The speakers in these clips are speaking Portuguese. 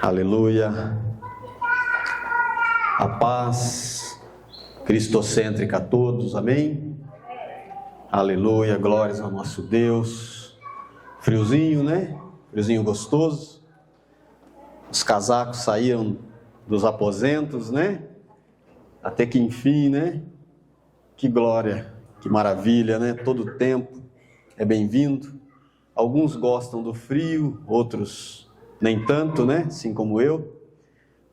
Aleluia. A paz cristocêntrica a todos, amém? Aleluia, glórias ao nosso Deus. Friozinho, né? Friozinho gostoso. Os casacos saíram dos aposentos, né? Até que enfim, né? Que glória, que maravilha, né? Todo tempo é bem-vindo. Alguns gostam do frio, outros nem tanto, né? Assim como eu.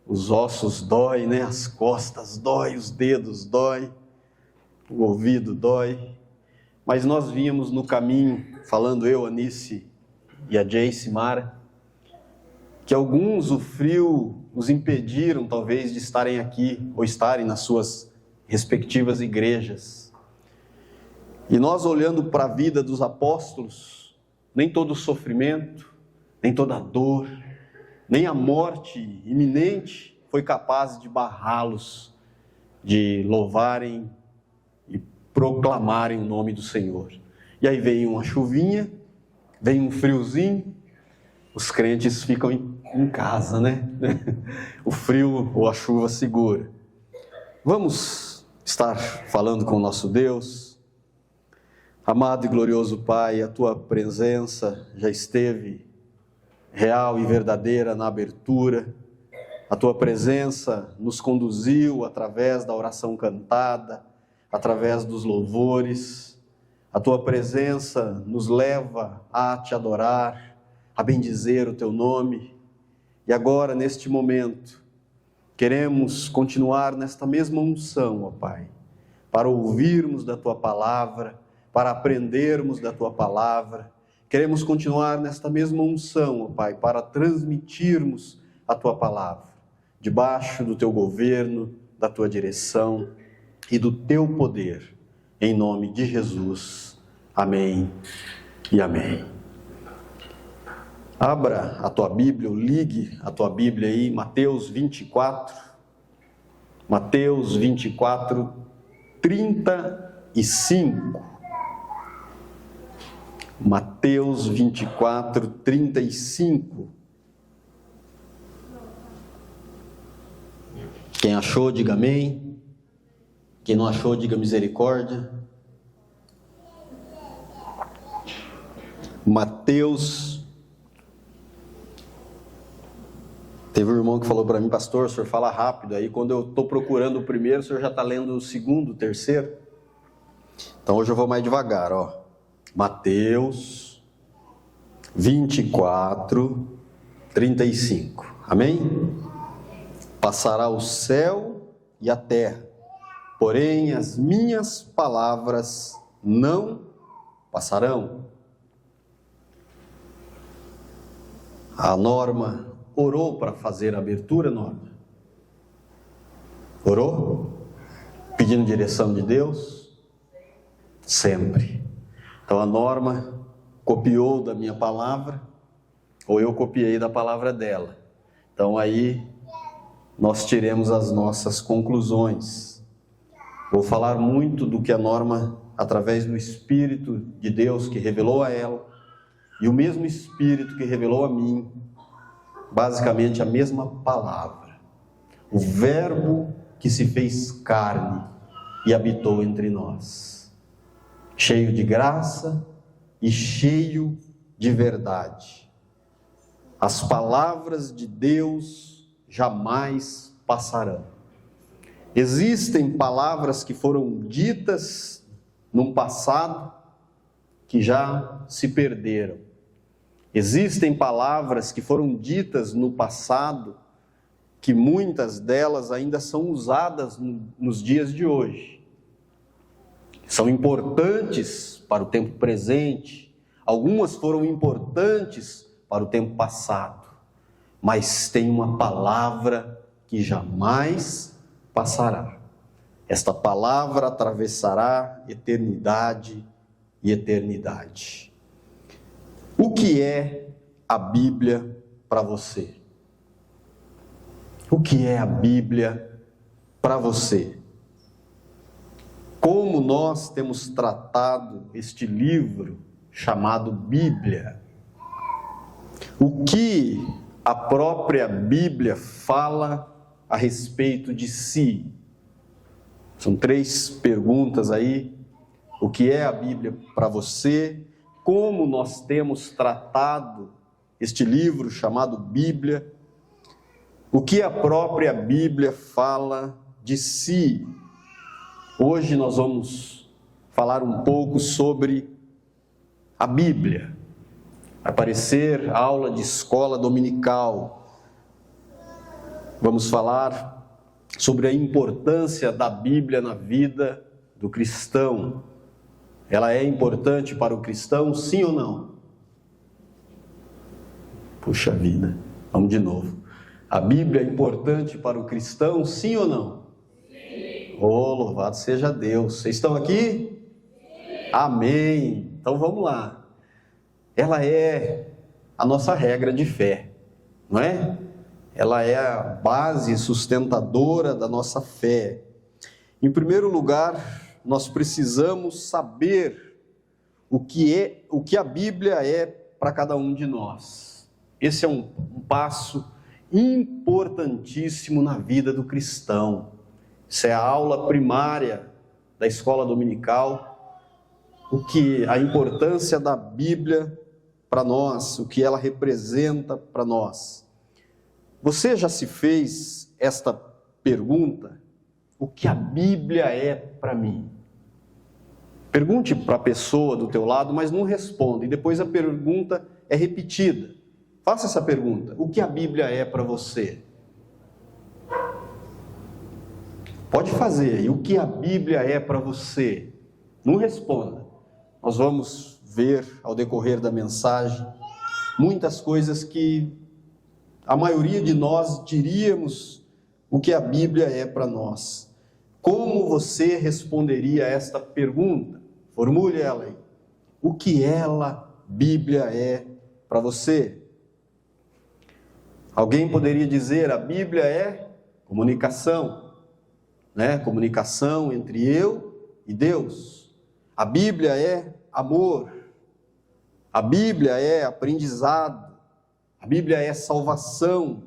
Os ossos doem, né? As costas doem, os dedos doem, o ouvido dói. Mas nós vínhamos no caminho, falando eu, Anice e a Jace Mara, que alguns o frio os impediram talvez de estarem aqui ou estarem nas suas respectivas igrejas. E nós olhando para a vida dos apóstolos, nem todo sofrimento, nem toda dor, nem a morte iminente foi capaz de barrá-los de louvarem e proclamarem o nome do Senhor. E aí vem uma chuvinha, vem um friozinho, os crentes ficam em casa, né? O frio ou a chuva segura. Vamos estar falando com o nosso Deus. Amado e glorioso Pai, a Tua presença já esteve real e verdadeira na abertura. A Tua presença nos conduziu através da oração cantada, através dos louvores. A Tua presença nos leva a Te adorar, a bendizer o Teu nome. E agora, neste momento, queremos continuar nesta mesma unção, ó Pai, para ouvirmos da Tua palavra, para aprendermos da Tua palavra. Queremos continuar nesta mesma unção, ó Pai, para transmitirmos a Tua palavra, debaixo do Teu governo, da Tua direção e do Teu poder, em nome de Jesus. Amém e amém. Abra a tua Bíblia, ou ligue a tua Bíblia aí, Mateus 24, 35. Mateus 24, 35. Quem achou, diga amém. Quem não achou, diga misericórdia. Mateus. Teve um irmão que falou para mim, pastor, o senhor fala rápido. Aí quando eu estou procurando o primeiro, o senhor já está lendo o segundo, o terceiro. Então hoje eu vou mais devagar, ó. Mateus 24, 35. Amém? Passará o céu e a terra, porém as minhas palavras não passarão. A Norma orou para fazer a abertura, Norma? Orou? Pedindo direção de Deus? Sempre. Então a Norma copiou da minha palavra, ou eu copiei da palavra dela. Então aí nós tiremos as nossas conclusões. Vou falar muito do que a Norma, através do Espírito de Deus que revelou a ela, e o mesmo Espírito que revelou a mim, basicamente a mesma palavra. O Verbo que se fez carne e habitou entre nós. Cheio de graça e cheio de verdade. As palavras de Deus jamais passarão. Existem palavras que foram ditas num passado que já se perderam. Existem palavras que foram ditas no passado que muitas delas ainda são usadas nos dias de hoje. São importantes para o tempo presente, algumas foram importantes para o tempo passado, mas tem uma palavra que jamais passará. Esta palavra atravessará eternidade e eternidade. O que é a Bíblia para você? O que é a Bíblia para você? Como nós temos tratado este livro chamado Bíblia? O que a própria Bíblia fala a respeito de si? São 3 perguntas aí. O que é a Bíblia para você? Como nós temos tratado este livro chamado Bíblia? O que a própria Bíblia fala de si? Hoje nós vamos falar um pouco sobre a Bíblia. Vai parecer aula de escola dominical. Vamos falar sobre a importância da Bíblia na vida do cristão. Ela é importante para o cristão, sim ou não? Puxa vida, vamos de novo. A Bíblia é importante para o cristão, sim ou não? Sim. Oh, louvado seja Deus. Vocês estão aqui? Sim. Amém. Então vamos lá. Ela é a nossa regra de fé, não é? Ela é a base sustentadora da nossa fé. Em primeiro lugar, nós precisamos saber o que a Bíblia é para cada um de nós. Esse é um passo importantíssimo na vida do cristão. Isso é a aula primária da escola dominical. A importância da Bíblia para nós, o que ela representa para nós. Você já se fez esta pergunta? O que a Bíblia é para mim? Pergunte para a pessoa do teu lado, mas não responda. E depois a pergunta é repetida. Faça essa pergunta. O que a Bíblia é para você? Pode fazer. E o que a Bíblia é para você? Não responda. Nós vamos ver ao decorrer da mensagem muitas coisas que a maioria de nós diríamos o que a Bíblia é para nós. Como você responderia a esta pergunta? Formule ela aí. O que Bíblia é para você? Alguém poderia dizer, a Bíblia é comunicação, né? Comunicação entre eu e Deus. A Bíblia é amor. A Bíblia é aprendizado. A Bíblia é salvação,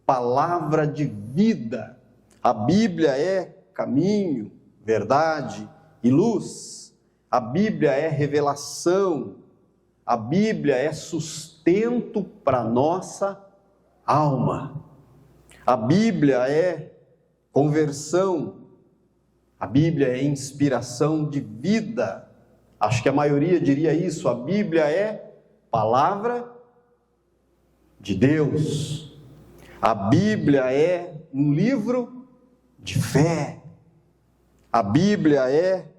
palavra de vida. A Bíblia é caminho, verdade e luz. A Bíblia é revelação. A Bíblia é sustento para nossa alma. A Bíblia é conversão. A Bíblia é inspiração de vida. Acho que a maioria diria isso. A Bíblia é palavra de Deus. A Bíblia é um livro de fé. A Bíblia é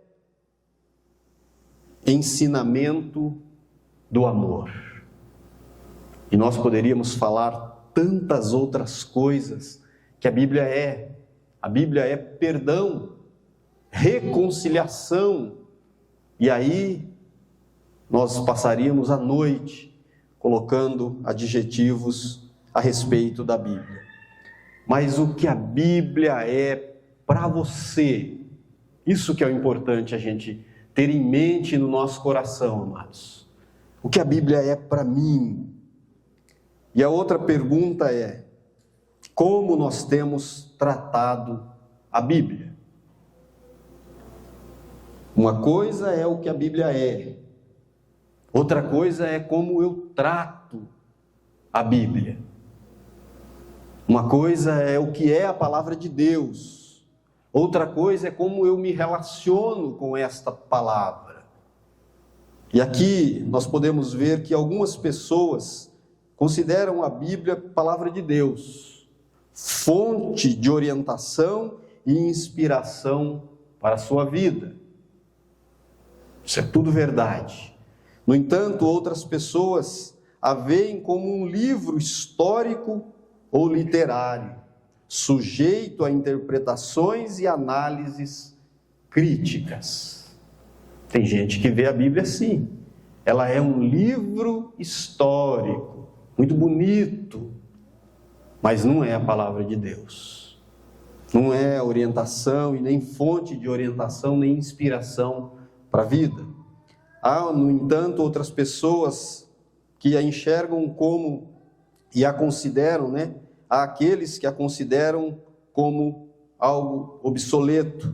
ensinamento do amor. E nós poderíamos falar tantas outras coisas que a Bíblia é. A Bíblia é perdão, reconciliação. E aí nós passaríamos a noite colocando adjetivos a respeito da Bíblia. Mas o que a Bíblia é para você? Isso que é o importante a gente ter em mente no nosso coração, amados. O que a Bíblia é para mim? E a outra pergunta é, como nós temos tratado a Bíblia? Uma coisa é o que a Bíblia é. Outra coisa é como eu trato a Bíblia. Uma coisa é o que é a palavra de Deus. Outra coisa é como eu me relaciono com esta palavra. E aqui nós podemos ver que algumas pessoas consideram a Bíblia palavra de Deus, fonte de orientação e inspiração para a sua vida. Isso é tudo verdade. No entanto, outras pessoas a veem como um livro histórico ou literário, sujeito a interpretações e análises críticas. Tem gente que vê a Bíblia assim. Ela é um livro histórico, muito bonito, mas não é a palavra de Deus. Não é orientação e nem fonte de orientação, nem inspiração para a vida. Há, no entanto, outras pessoas que a enxergam como e a consideram, há aqueles que a consideram como algo obsoleto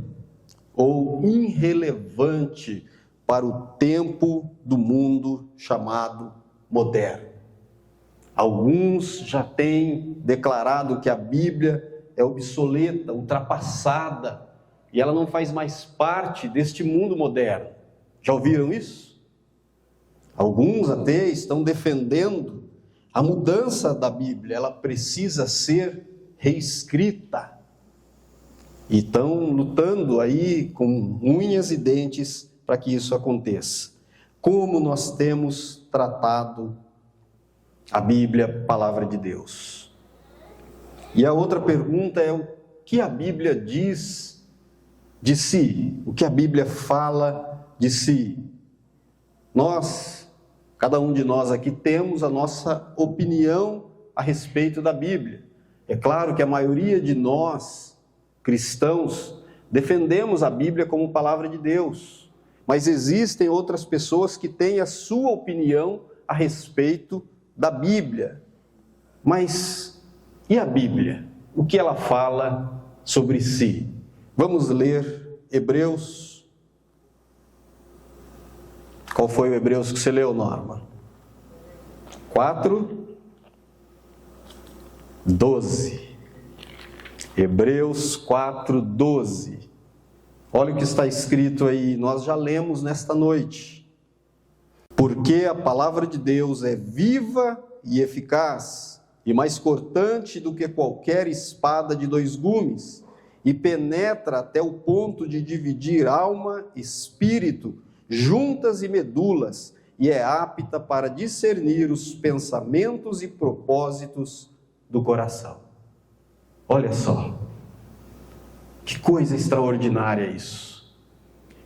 ou irrelevante para o tempo do mundo chamado moderno. Alguns já têm declarado que a Bíblia é obsoleta, ultrapassada, e ela não faz mais parte deste mundo moderno. Já ouviram isso? Alguns até estão defendendo a mudança da Bíblia, ela precisa ser reescrita. E estão lutando aí com unhas e dentes para que isso aconteça. Como nós temos tratado a Bíblia, palavra de Deus? E a outra pergunta é o que a Bíblia diz de si? O que a Bíblia fala de si? Cada um de nós aqui temos a nossa opinião a respeito da Bíblia. É claro que a maioria de nós, cristãos, defendemos a Bíblia como palavra de Deus, mas existem outras pessoas que têm a sua opinião a respeito da Bíblia. Mas e a Bíblia? O que ela fala sobre si? Vamos ler Hebreus. Qual foi o Hebreus que você leu, Norma? 4:12. Hebreus 4:12. Olha o que está escrito aí, nós já lemos nesta noite. Porque a palavra de Deus é viva e eficaz, e mais cortante do que qualquer espada de 2 gumes, e penetra até o ponto de dividir alma, espírito, juntas e medulas, e é apta para discernir os pensamentos e propósitos do coração. Olha só, que coisa extraordinária isso.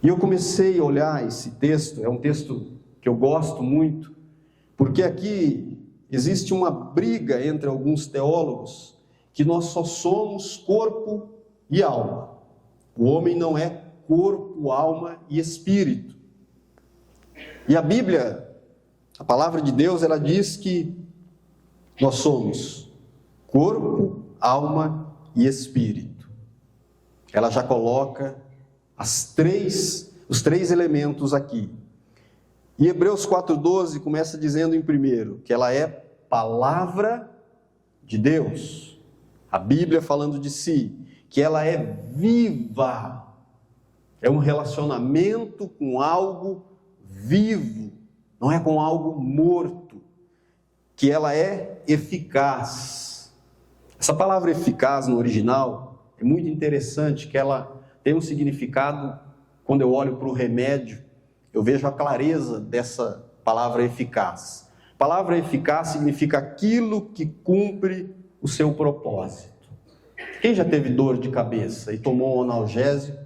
E eu comecei a olhar esse texto, é um texto que eu gosto muito, porque aqui existe uma briga entre alguns teólogos, que nós só somos corpo e alma. O homem não é corpo, alma e espírito. E a Bíblia, a palavra de Deus, ela diz que nós somos corpo, alma e espírito. Ela já coloca os três elementos aqui. E Hebreus 4:12 começa dizendo em primeiro, que ela é palavra de Deus. A Bíblia falando de si, que ela é viva. É um relacionamento com algo vivo, não é com algo morto. Que ela é eficaz. Essa palavra eficaz no original é muito interessante, que ela tem um significado, quando eu olho para o remédio, eu vejo a clareza dessa palavra eficaz. A palavra eficaz significa aquilo que cumpre o seu propósito. Quem já teve dor de cabeça e tomou um analgésico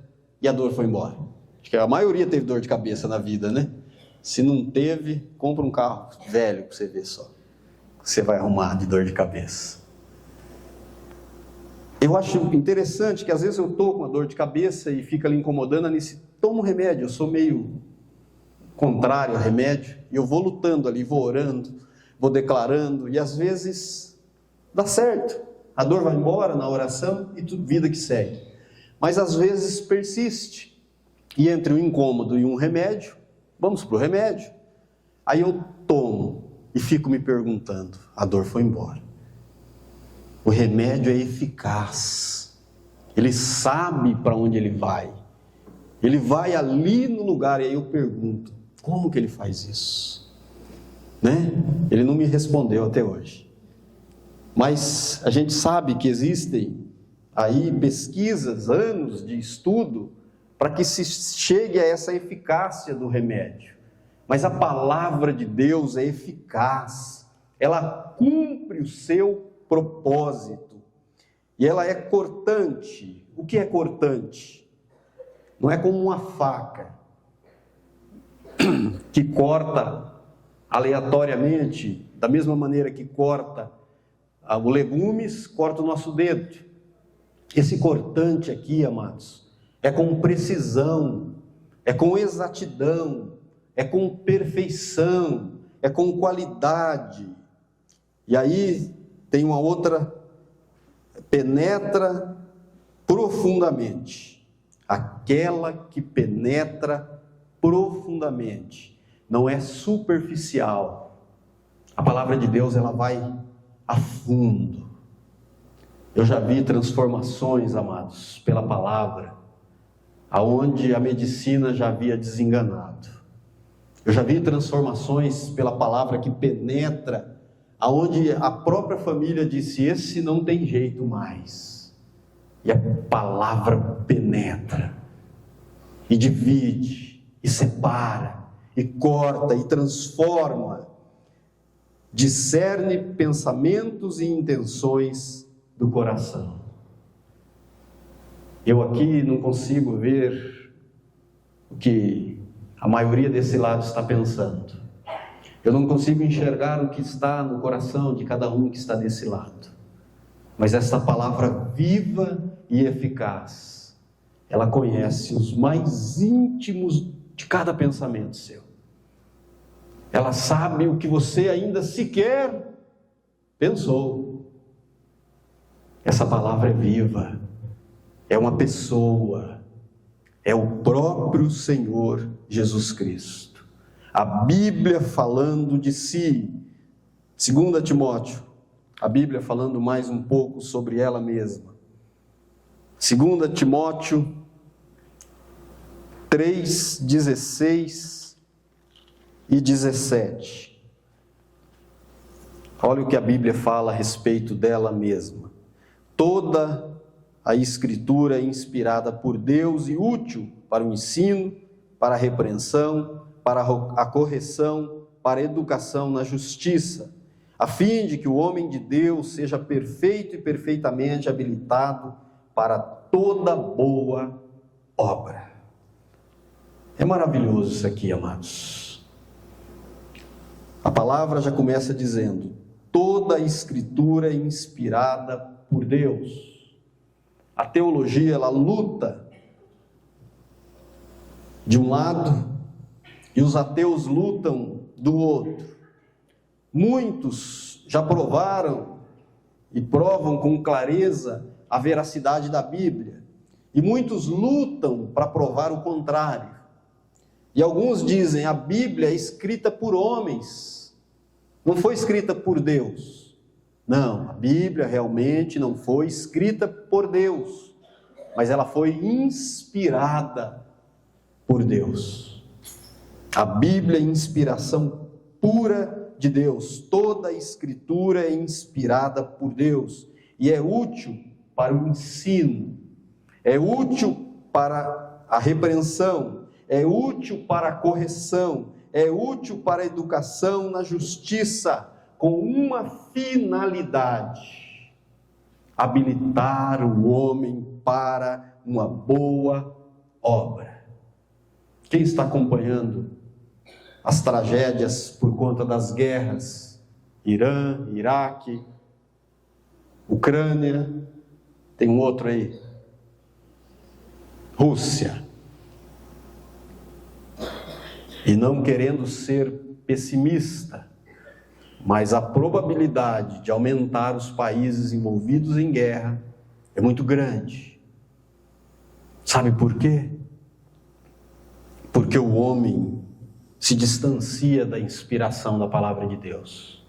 e a dor foi embora? Acho que a maioria teve dor de cabeça na vida, né? Se não teve, compra um carro velho para você ver só. Você vai arrumar de dor de cabeça. Eu acho interessante que às vezes eu estou com a dor de cabeça e fica ali incomodando, tomo um remédio, eu sou meio contrário a remédio, e eu vou lutando ali, vou orando, vou declarando, e às vezes dá certo, a dor vai embora na oração e tudo, vida que segue. Mas às vezes persiste, e entre um incômodo e um remédio, vamos para o remédio, aí eu tomo e fico me perguntando, a dor foi embora. O remédio é eficaz, ele sabe para onde ele vai ali no lugar, e aí eu pergunto, como que ele faz isso? Ele não me respondeu até hoje. Mas a gente sabe que existem aí pesquisas, anos de estudo, para que se chegue a essa eficácia do remédio. Mas a palavra de Deus é eficaz, ela cumpre o seu propósito, e ela é cortante. O que é cortante? Não é como uma faca que corta aleatoriamente, da mesma maneira que corta o legumes, corta o nosso dedo. Esse cortante aqui, amados, é com precisão, é com exatidão, é com perfeição, é com qualidade. E aí tem uma outra, penetra profundamente. Aquela que penetra profundamente, não é superficial. A palavra de Deus, ela vai a fundo. Eu já vi transformações, amados, pela palavra, aonde a medicina já havia desenganado. Eu já vi transformações pela palavra que penetra, aonde a própria família disse: esse não tem jeito mais. E a palavra penetra, e divide, e separa, e corta, e transforma, discerne pensamentos e intenções do coração. Eu aqui não consigo ver o que a maioria desse lado está pensando. Eu não consigo enxergar o que está no coração de cada um que está desse lado. Mas essa palavra viva e eficaz, ela conhece os mais íntimos de cada pensamento seu. Ela sabe o que você ainda sequer pensou. Essa palavra é viva, é uma pessoa, é o próprio Senhor Jesus Cristo. A Bíblia falando de si. 2 Timóteo, a Bíblia falando mais um pouco sobre ela mesma. 2 Timóteo 3, 16 e 17. Olha o que a Bíblia fala a respeito dela mesma. Toda a Escritura é inspirada por Deus e útil para o ensino, para a repreensão, para a correção, para a educação na justiça, a fim de que o homem de Deus seja perfeito e perfeitamente habilitado para toda boa obra. É maravilhoso isso aqui, amados. A palavra já começa dizendo: toda a Escritura é inspirada por Deus. A teologia, ela luta de um lado e os ateus lutam do outro. Muitos já provaram e provam com clareza a veracidade da Bíblia, e muitos lutam para provar o contrário. E alguns dizem: a Bíblia é escrita por homens, não foi escrita por Deus. Não, a Bíblia realmente não foi escrita por Deus, mas ela foi inspirada por Deus. A Bíblia é inspiração pura de Deus. Toda a Escritura é inspirada por Deus e é útil para o ensino, é útil para a repreensão, é útil para a correção, é útil para a educação na justiça, com uma finalidade: habilitar o homem para uma boa obra. Quem está acompanhando as tragédias por conta das guerras, Irã, Iraque, Ucrânia, tem um outro aí, Rússia, e não querendo ser pessimista, mas a probabilidade de aumentar os países envolvidos em guerra é muito grande. Sabe por quê? Porque o homem se distancia da inspiração da palavra de Deus.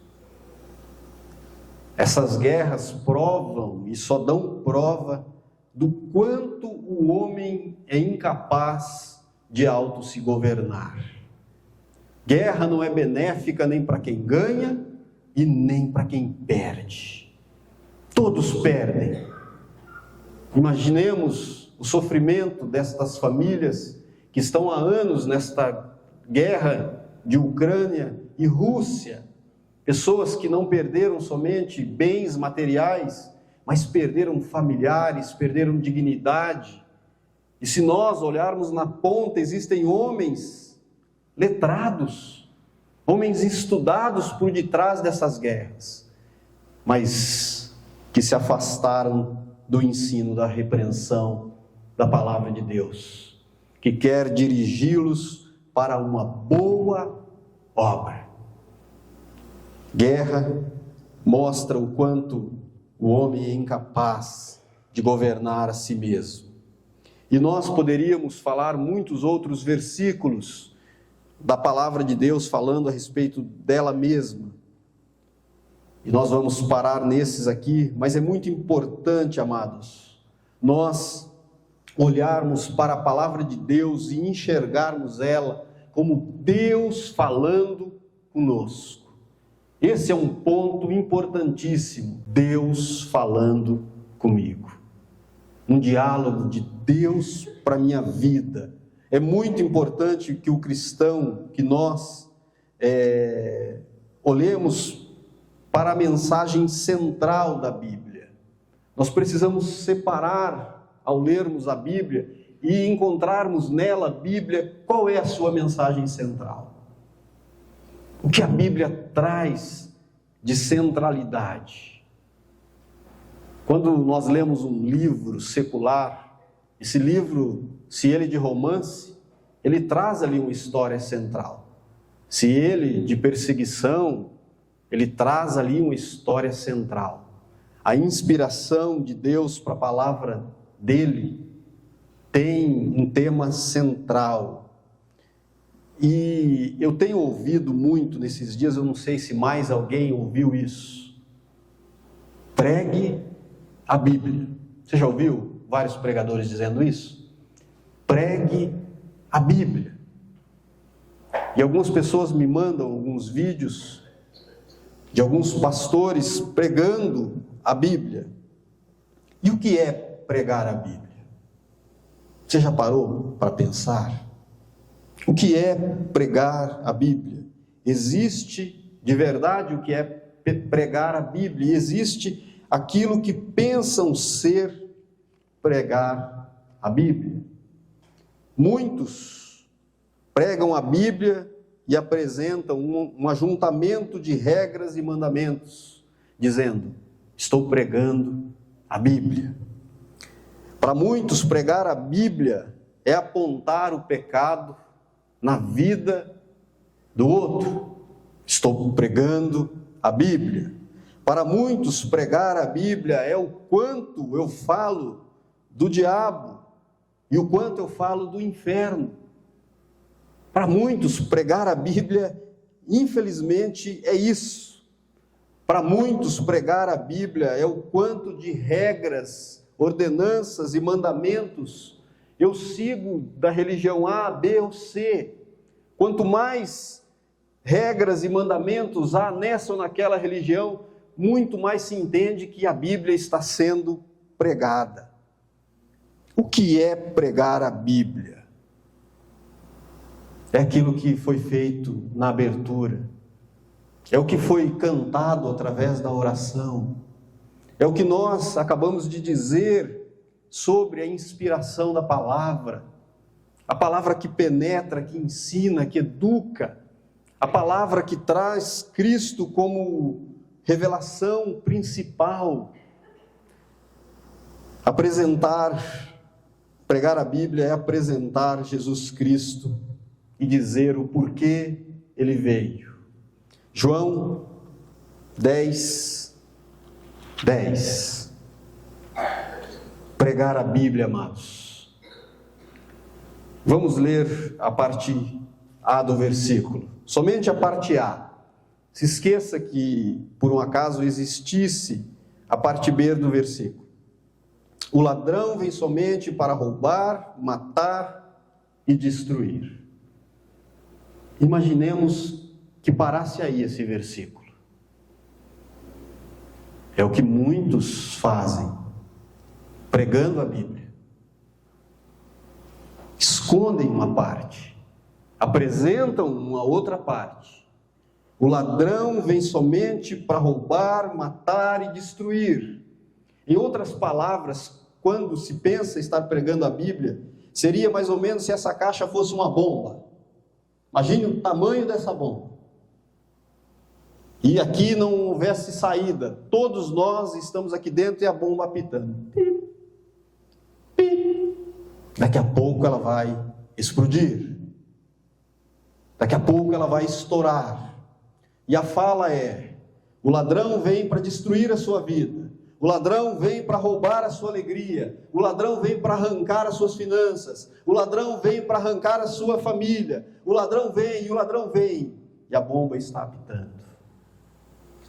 Essas guerras provam e só dão prova do quanto o homem é incapaz de se governar. Guerra não é benéfica nem para quem ganha e nem para quem perde. Todos perdem. Imaginemos o sofrimento destas famílias que estão há anos nesta guerra de Ucrânia e Rússia. Pessoas que não perderam somente bens materiais, mas perderam familiares, perderam dignidade. E se nós olharmos na ponta, existem homens letrados, homens estudados por detrás dessas guerras, mas que se afastaram do ensino, da repreensão da palavra de Deus, que quer dirigi-los para uma boa obra. Guerra mostra o quanto o homem é incapaz de governar a si mesmo. E nós poderíamos falar muitos outros versículos da palavra de Deus falando a respeito dela mesma. E nós vamos parar nesses aqui, mas é muito importante, amados, nós olharmos para a palavra de Deus e enxergarmos ela como Deus falando conosco. Esse é um ponto importantíssimo, Deus falando comigo. Um diálogo de Deus para a minha vida. É muito importante que o cristão, que nós olhemos para a mensagem central da Bíblia. Nós precisamos separar, ao lermos a Bíblia, e encontrarmos nela, a Bíblia, qual é a sua mensagem central. O que a Bíblia traz de centralidade. Quando nós lemos um livro secular, esse livro, se ele é de romance, ele traz ali uma história central. Se ele de perseguição, ele traz ali uma história central. A inspiração de Deus para a palavra dele tem um tema central. E eu tenho ouvido muito nesses dias, eu não sei se mais alguém ouviu isso. Pregue a Bíblia. Você já ouviu vários pregadores dizendo isso? Pregue a Bíblia. E algumas pessoas me mandam alguns vídeos de alguns pastores pregando a Bíblia. E o que é pregar a Bíblia? Você já parou para pensar? O que é pregar a Bíblia? Existe de verdade o que é pregar a Bíblia? E existe aquilo que pensam ser pregar a Bíblia. Muitos pregam a Bíblia e apresentam um ajuntamento de regras e mandamentos, dizendo: estou pregando a Bíblia. Para muitos, pregar a Bíblia é apontar o pecado na vida do outro. Estou pregando a Bíblia. Para muitos, pregar a Bíblia é o quanto eu falo do diabo e o quanto eu falo do inferno. Para muitos, pregar a Bíblia, infelizmente, é isso. Para muitos, pregar a Bíblia é o quanto de regras, ordenanças e mandamentos eu sigo da religião A, B ou C. Quanto mais regras e mandamentos há nessa ou naquela religião, muito mais se entende que a Bíblia está sendo pregada. O que é pregar a Bíblia? É aquilo que foi feito na abertura. É o que foi cantado através da oração. É o que nós acabamos de dizer sobre a inspiração da palavra. A palavra que penetra, que ensina, que educa. A palavra que traz Cristo como revelação principal. Pregar a Bíblia é apresentar Jesus Cristo e dizer o porquê ele veio. João 10. Pregar a Bíblia, amados. Vamos ler a parte A do versículo. Somente a parte A. Se esqueça que, por um acaso, existisse a parte B do versículo. O ladrão vem somente para roubar, matar e destruir. Imaginemos que parasse aí esse versículo. É o que muitos fazem, pregando a Bíblia. Escondem uma parte, apresentam uma outra parte. O ladrão vem somente para roubar, matar e destruir. Em outras palavras, quando se pensa estar pregando a Bíblia, seria mais ou menos se essa caixa fosse uma bomba. Imagine o tamanho dessa bomba. E aqui não houvesse saída. Todos nós estamos aqui dentro e a bomba apitando. Pip, pip. Daqui a pouco ela vai explodir. Daqui a pouco ela vai estourar. E a fala é: O ladrão vem para destruir a sua vida. O ladrão vem para roubar a sua alegria. O ladrão vem para arrancar as suas finanças. O ladrão vem para arrancar a sua família. O ladrão vem, e a bomba está apitando.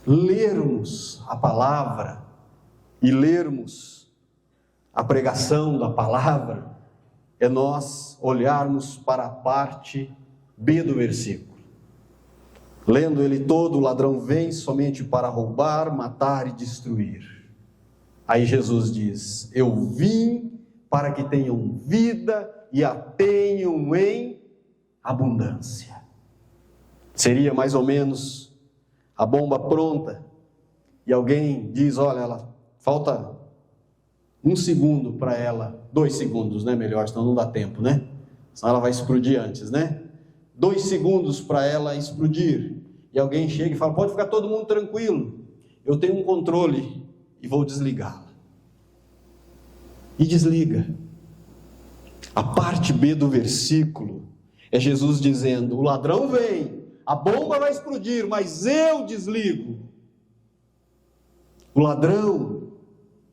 Lermos a palavra e lermos a pregação da palavra é nós olharmos para a parte B do versículo. Lendo ele todo, o ladrão vem somente para roubar, matar e destruir. Aí Jesus diz: eu vim para que tenham vida e a tenham em abundância. Seria mais ou menos a bomba pronta e alguém diz: olha, falta 1 segundo para ela, 2 segundos, né? Melhor, senão não dá tempo, né? Senão ela vai explodir antes, né? 2 segundos para ela explodir. E alguém chega e fala: pode ficar todo mundo tranquilo, eu tenho um controle e vou desligá-la. E desliga. A parte B do versículo é Jesus dizendo: o ladrão vem, a bomba vai explodir, mas eu desligo. O ladrão,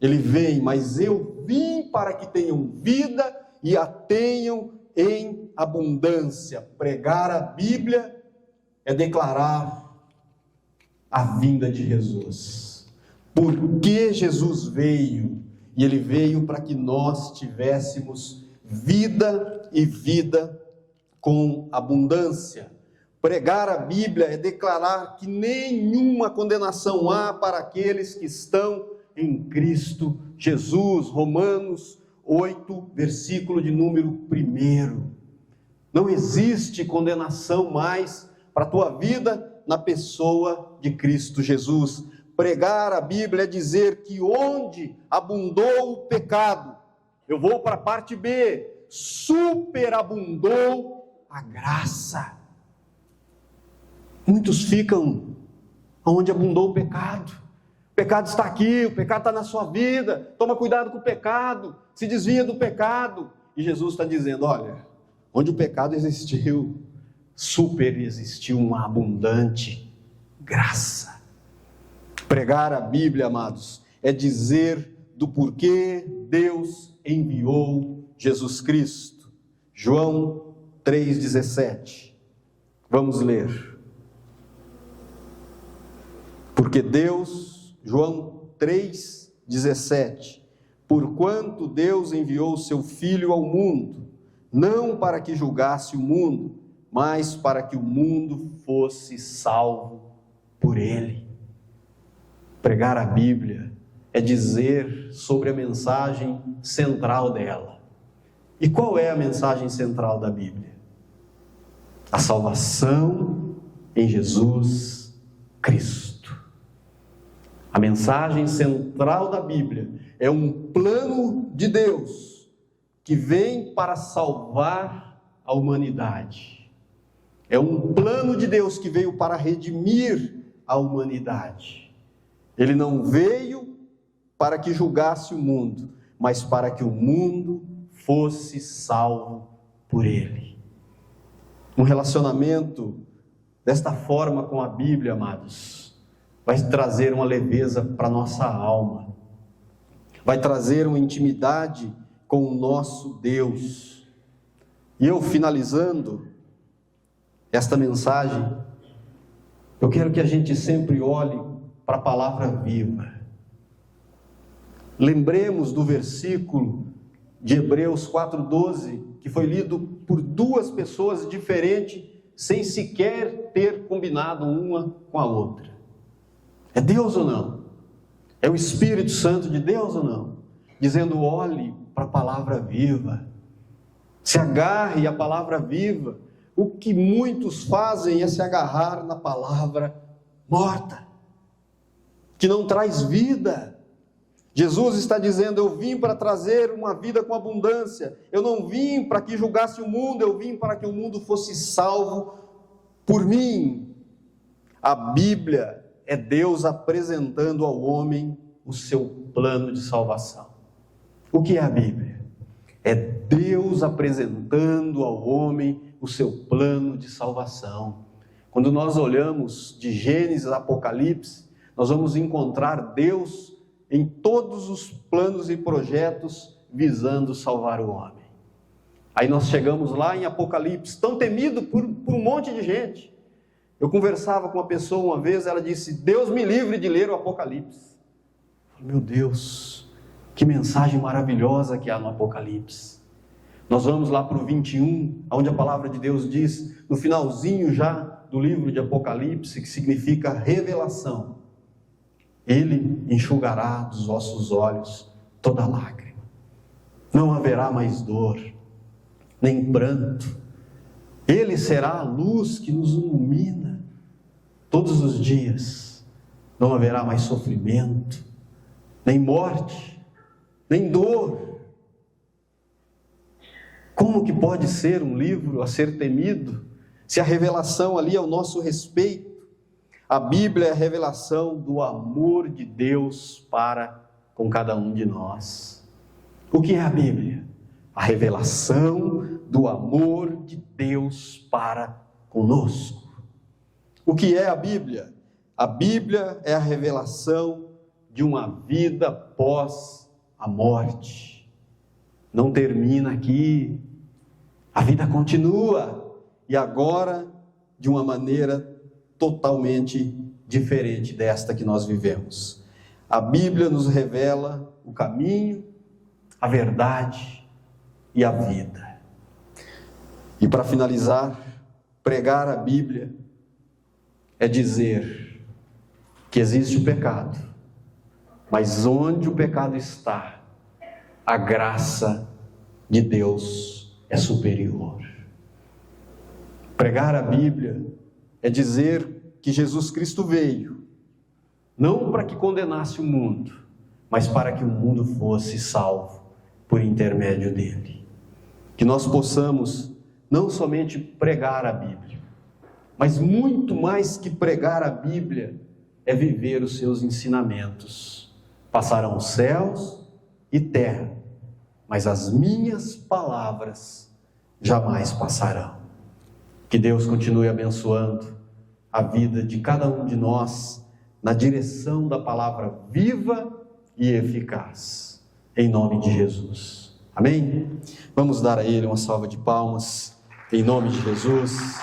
ele vem, mas eu vim para que tenham vida e a tenham em abundância. Pregar a Bíblia é declarar a vinda de Jesus. Porque Jesus veio, e ele veio para que nós tivéssemos vida e vida com abundância. Pregar a Bíblia é declarar que nenhuma condenação há para aqueles que estão em Cristo Jesus. Romanos 8, versículo de número 1. Não existe condenação mais para a tua vida na pessoa de Cristo Jesus. Pregar a Bíblia é dizer que onde abundou o pecado, eu vou para a parte B, superabundou a graça. Muitos ficam onde abundou o pecado. O pecado está aqui, o pecado está na sua vida, toma cuidado com o pecado, se desvia do pecado. E Jesus está dizendo: olha, onde o pecado existiu, existiu uma abundante graça. Pregar a Bíblia, amados, é dizer do porquê Deus enviou Jesus Cristo. João 3,17. Vamos ler. Porque Deus, João 3,17. Porquanto Deus enviou o seu Filho ao mundo, não para que julgasse o mundo, mas para que o mundo fosse salvo por ele. Pregar a Bíblia é dizer sobre a mensagem central dela. E qual é a mensagem central da Bíblia? A salvação em Jesus Cristo. A mensagem central da Bíblia é um plano de Deus que vem para salvar a humanidade. É um plano de Deus que veio para redimir a humanidade. Ele não veio para que julgasse o mundo, mas para que o mundo fosse salvo por ele. Um relacionamento desta forma com a Bíblia, amados, vai trazer uma leveza para a nossa alma, vai trazer uma intimidade com o nosso Deus. E eu, finalizando esta mensagem, eu quero que a gente sempre olhe para a palavra viva. Lembremos do versículo de Hebreus 4,12, que foi lido por 2 pessoas diferentes, sem sequer ter combinado uma com a outra. É Deus ou não? É o Espírito Santo de Deus ou não? Dizendo: olhe para a palavra viva, se agarre à palavra viva. O que muitos fazem é se agarrar na palavra morta, que não traz vida. Jesus está dizendo: eu vim para trazer uma vida com abundância. Eu não vim para que julgasse o mundo, eu vim para que o mundo fosse salvo por mim. A Bíblia é Deus apresentando ao homem o seu plano de salvação. O que é a Bíblia? É Deus apresentando ao homem o seu plano de salvação. Quando nós olhamos de Gênesis a Apocalipse, nós vamos encontrar Deus em todos os planos e projetos visando salvar o homem. Aí nós chegamos lá em Apocalipse, tão temido por um monte de gente. Eu conversava com uma pessoa uma vez, ela disse: Deus me livre de ler o Apocalipse. Meu Deus, que mensagem maravilhosa que há no Apocalipse. Nós vamos lá para o 21, onde a palavra de Deus diz, no finalzinho já do livro de Apocalipse, que significa revelação: Ele enxugará dos vossos olhos toda lágrima. Não haverá mais dor, nem pranto. Ele será a luz que nos ilumina todos os dias. Não haverá mais sofrimento, nem morte, nem dor. Como que pode ser um livro a ser temido, se a revelação ali é o nosso respeito? A Bíblia é a revelação do amor de Deus para com cada um de nós. O que é a Bíblia? A revelação do amor de Deus para conosco. O que é a Bíblia? A Bíblia é a revelação de uma vida após a morte. Não termina aqui, a vida continua, e agora de uma maneira totalmente diferente desta que nós vivemos. A Bíblia nos revela o caminho, a verdade e a vida. E para finalizar, pregar a Bíblia é dizer que existe o pecado, mas onde o pecado está, a graça de Deus é superior. Pregar a Bíblia é dizer que Jesus Cristo veio, não para que condenasse o mundo, mas para que o mundo fosse salvo por intermédio dele. Que nós possamos não somente pregar a Bíblia, mas muito mais que pregar a Bíblia, é viver os seus ensinamentos. Passarão céus e terra, mas as minhas palavras jamais passarão. Que Deus continue abençoando a vida de cada um de nós na direção da palavra viva e eficaz. Em nome de Jesus. Amém? Vamos dar a Ele uma salva de palmas. Em nome de Jesus.